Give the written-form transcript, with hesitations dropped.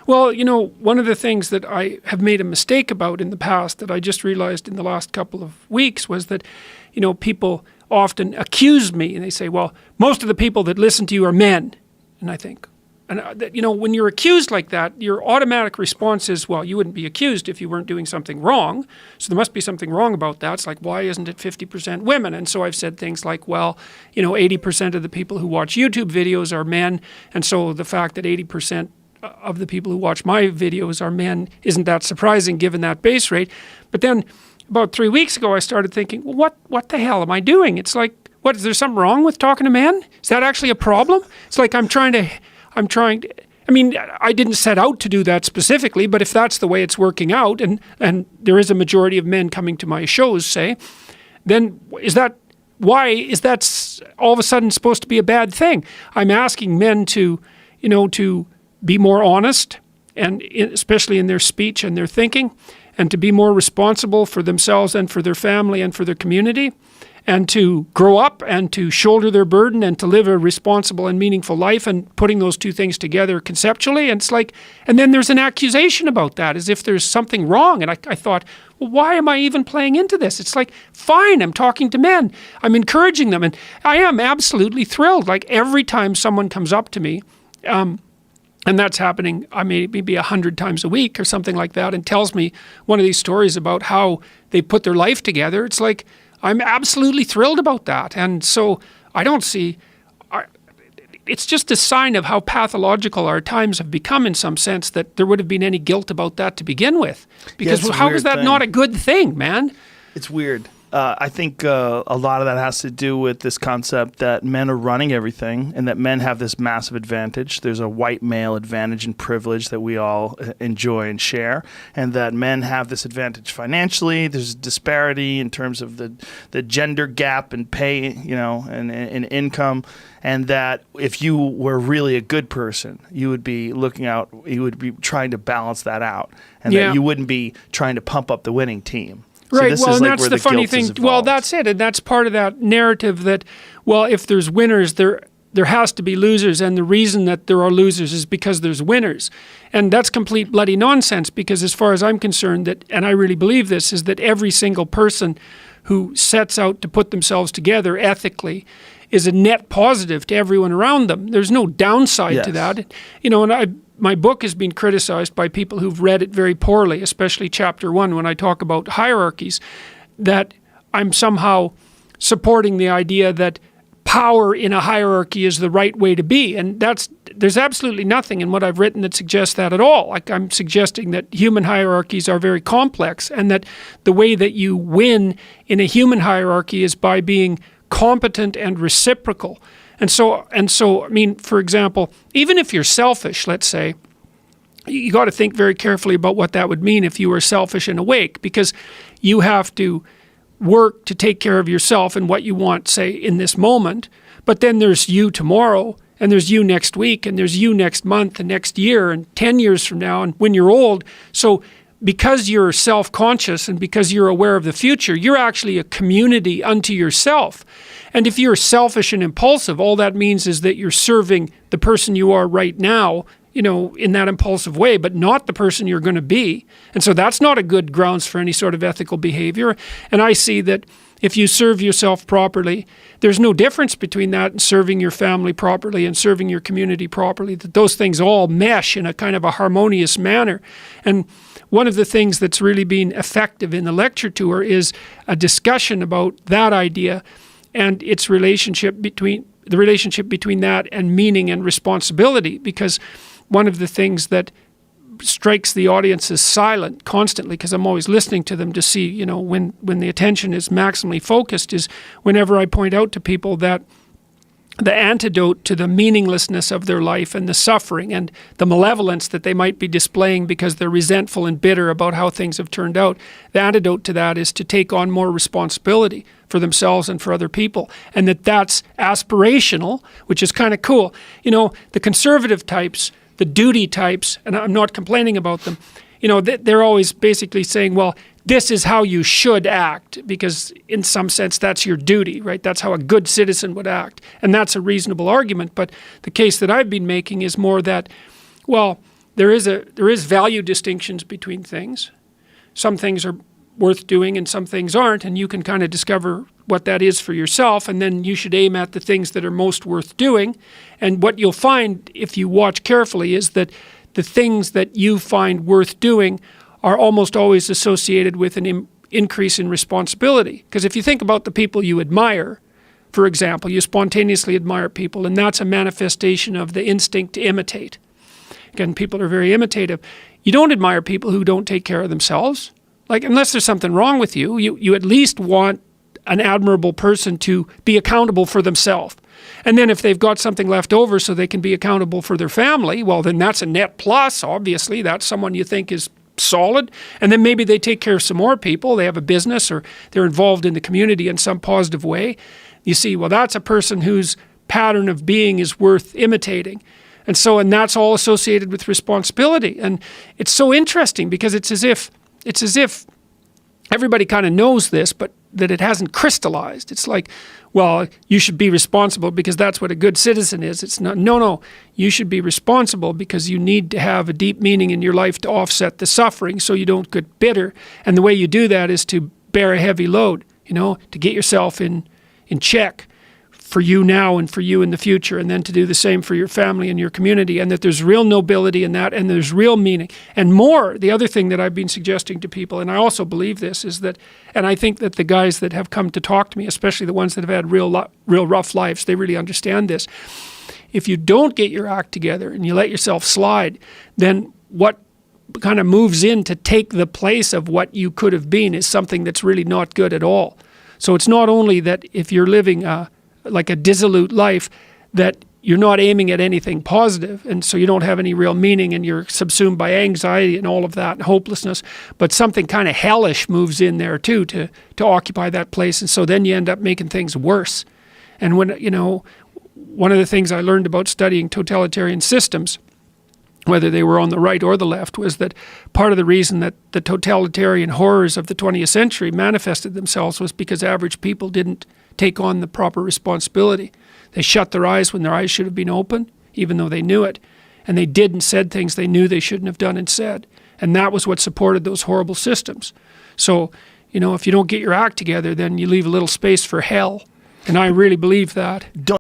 Well, one of the things that I have made a mistake about in the past that I just realized in the last couple of weeks was that, people often accuse me and they say, well, most of the people that listen to you are men. And I think, when you're accused like that, your automatic response is, well, you wouldn't be accused if you weren't doing something wrong. So there must be something wrong about that. It's like, why isn't it 50% women? And so I've said things like, well, 80% of the people who watch YouTube videos are men. And so the fact that 80% of the people who watch my videos are men isn't that surprising given that base rate. But then about 3 weeks ago, I started thinking, well, what the hell am I doing? It's like, what, is there something wrong with talking to men? Is that actually a problem? It's like I didn't set out to do that specifically, but if that's the way it's working out, and there is a majority of men coming to my shows, say, then why is that all of a sudden supposed to be a bad thing? I'm asking men to be more honest, and especially in their speech and their thinking, and to be more responsible for themselves and for their family and for their community, and to grow up and to shoulder their burden and to live a responsible and meaningful life, and putting those two things together conceptually. And it's like, and then there's an accusation about that as if there's something wrong. And I thought, well, why am I even playing into this? It's like, fine, I'm talking to men. I'm encouraging them. And I am absolutely thrilled. Like every time someone comes up to me, and that's happening maybe 100 times a week or something like that, and tells me one of these stories about how they put their life together. It's like, I'm absolutely thrilled about that. And so I don't see, it's just a sign of how pathological our times have become in some sense, that there would have been any guilt about that to begin with. Because how is that not a good thing, man? It's weird. I think a lot of that has to do with this concept that men are running everything and that men have this massive advantage. There's a white male advantage and privilege that we all enjoy and share, and that men have this advantage financially. There's a disparity in terms of the gender gap in pay, and income, and that if you were really a good person, you would be trying to balance that out, and that you wouldn't be trying to pump up the winning team. Right, So well, and that's the funny thing. Well, that's it, and that's part of that narrative that, well, if there's winners, there has to be losers, and the reason that there are losers is because there's winners. And that's complete bloody nonsense, because as far as I'm concerned, and I really believe this, is that every single person who sets out to put themselves together ethically is a net positive to everyone around them. There's no downside to that. And my book has been criticized by people who've read it very poorly, especially chapter 1, when I talk about hierarchies, that I'm somehow supporting the idea that power in a hierarchy is the right way to be. And there's absolutely nothing in what I've written that suggests that at all. Like, I'm suggesting that human hierarchies are very complex, and that the way that you win in a human hierarchy is by being competent and reciprocal. And so, I mean, for example, even if you're selfish, let's say, you got to think very carefully about what that would mean if you were selfish and awake, because you have to work to take care of yourself and what you want, say, in this moment. But then there's you tomorrow, and there's you next week, and there's you next month and next year and 10 years from now and when you're old. So because you're self-conscious and because you're aware of the future, you're actually a community unto yourself. And if you're selfish and impulsive, all that means is that you're serving the person you are right now, in that impulsive way, but not the person you're going to be. And so that's not a good grounds for any sort of ethical behavior. And I see that if you serve yourself properly, there's no difference between that and serving your family properly and serving your community properly, that those things all mesh in a kind of a harmonious manner. And one of the things that's really been effective in the lecture tour is a discussion about that idea and its relationship between that and meaning and responsibility, because one of the things that strikes the audience as silent constantly, because I'm always listening to them to see, when the attention is maximally focused, is whenever I point out to people that the antidote to the meaninglessness of their life and the suffering and the malevolence that they might be displaying because they're resentful and bitter about how things have turned out, the antidote to that is to take on more responsibility for themselves and for other people, and that's aspirational, which is kind of cool. The conservative types, the duty types, and I'm not complaining about them, they're always basically saying, well, this is how you should act, because in some sense that's your duty, right? That's how a good citizen would act. And that's a reasonable argument. But the case that I've been making is more that, well, there is value distinctions between things. Some things are worth doing and some things aren't, and you can kind of discover what that is for yourself, and then you should aim at the things that are most worth doing. And what you'll find if you watch carefully is that the things that you find worth doing are almost always associated with an increase in responsibility. Because if you think about the people you admire, for example, you spontaneously admire people, and that's a manifestation of the instinct to imitate. Again, people are very imitative. You don't admire people who don't take care of themselves. Like, unless there's something wrong with you, you at least want an admirable person to be accountable for themselves. And then if they've got something left over so they can be accountable for their family, well, then that's a net plus, obviously. That's someone you think is solid. And then maybe they take care of some more people. They have a business or they're involved in the community in some positive way. You see, well, that's a person whose pattern of being is worth imitating. And that's all associated with responsibility. And it's so interesting because it's as if everybody kind of knows this, but that it hasn't crystallized. It's like, well, you should be responsible because that's what a good citizen is. It's not, no, you should be responsible because you need to have a deep meaning in your life to offset the suffering so you don't get bitter. And the way you do that is to bear a heavy load, to get yourself in check for you now and for you in the future, and then to do the same for your family and your community, and that there's real nobility in that, and there's real meaning. And more, the other thing that I've been suggesting to people, and I also believe this, is that, and I think that the guys that have come to talk to me, especially the ones that have had real rough lives, they really understand this. If you don't get your act together and you let yourself slide, then what kind of moves in to take the place of what you could have been is something that's really not good at all. So it's not only that if you're living like a dissolute life, that you're not aiming at anything positive, and so you don't have any real meaning, and you're subsumed by anxiety and all of that and hopelessness, but something kind of hellish moves in there too to occupy that place, and so then you end up making things worse. And when, one of the things I learned about studying totalitarian systems, whether they were on the right or the left, was that part of the reason that the totalitarian horrors of the 20th century manifested themselves was because average people didn't take on the proper responsibility. They shut their eyes when their eyes should have been open, even though they knew it. And they did and said things they knew they shouldn't have done and said. And that was what supported those horrible systems. So, if you don't get your act together, then you leave a little space for hell. And I really believe that.